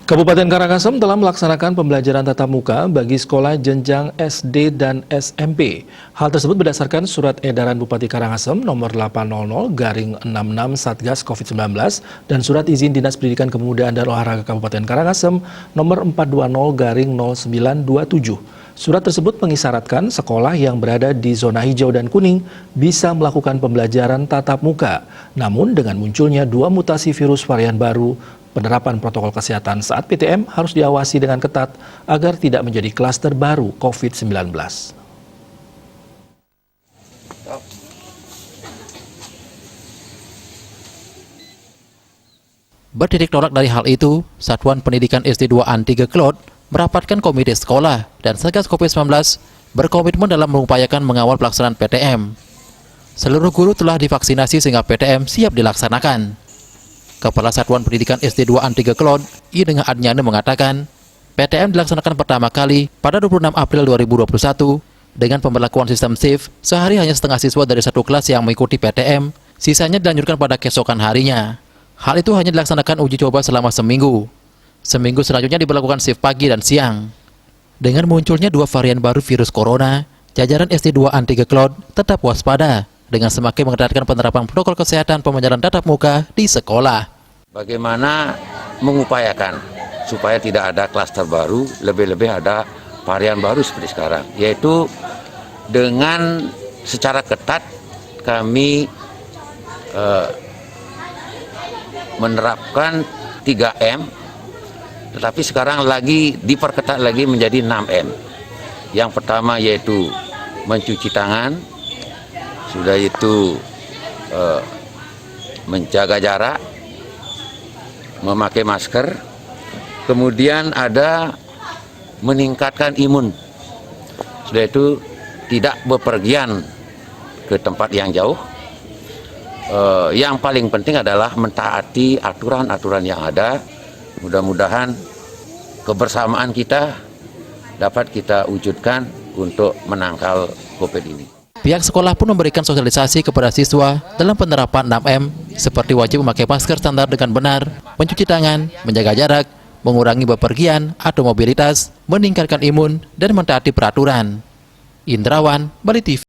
Kabupaten Karangasem telah melaksanakan pembelajaran tatap muka bagi sekolah jenjang SD dan SMP. Hal tersebut berdasarkan surat edaran Bupati Karangasem nomor 800/66 Satgas COVID-19 dan surat izin Dinas Pendidikan Kepemudaan dan Olahraga Kabupaten Karangasem nomor 420/0927. Surat tersebut mengisyaratkan sekolah yang berada di zona hijau dan kuning bisa melakukan pembelajaran tatap muka. Namun dengan munculnya dua mutasi virus varian baru, penerapan protokol kesehatan saat PTM harus diawasi dengan ketat agar tidak menjadi klaster baru COVID-19. Bertitik tolak dari hal itu, Satuan Pendidikan SD 2 An 3 Klot merapatkan komite sekolah dan Satgas COVID-19 berkomitmen dalam mengupayakan mengawal pelaksanaan PTM. Seluruh guru telah divaksinasi sehingga PTM siap dilaksanakan. Kepala Satuan Pendidikan SD 2 An 3 Klot, Idengah Adnyane mengatakan, PTM dilaksanakan pertama kali pada 26 April 2021 dengan pemberlakuan sistem shift, sehari hanya setengah siswa dari satu kelas yang mengikuti PTM, sisanya dilanjutkan pada keesokan harinya. Hal itu hanya dilaksanakan uji coba selama seminggu. Seminggu selanjutnya diberlakukan shift pagi dan siang. Dengan munculnya dua varian baru virus corona, jajaran SD 2 An 3 Klot tetap waspada dengan semakin mengetatkan penerapan protokol kesehatan pembelajaran tatap muka di sekolah. Bagaimana mengupayakan supaya tidak ada klaster baru, lebih-lebih ada varian baru seperti sekarang, yaitu dengan secara ketat kami menerapkan 3M, tetapi sekarang lagi diperketat lagi menjadi 6M. Yang pertama yaitu mencuci tangan, sudah itu menjaga jarak, memakai masker, kemudian ada meningkatkan imun, sudah itu tidak bepergian ke tempat yang jauh. Yang paling penting adalah mentaati aturan-aturan yang ada. Mudah-mudahan kebersamaan kita dapat kita wujudkan untuk menangkal COVID ini. Pihak sekolah pun memberikan sosialisasi kepada siswa dalam penerapan 6M, seperti wajib memakai masker standar dengan benar, mencuci tangan, menjaga jarak, mengurangi bepergian atau mobilitas, meningkatkan imun, dan mentaati peraturan. Indrawan, Bali TV.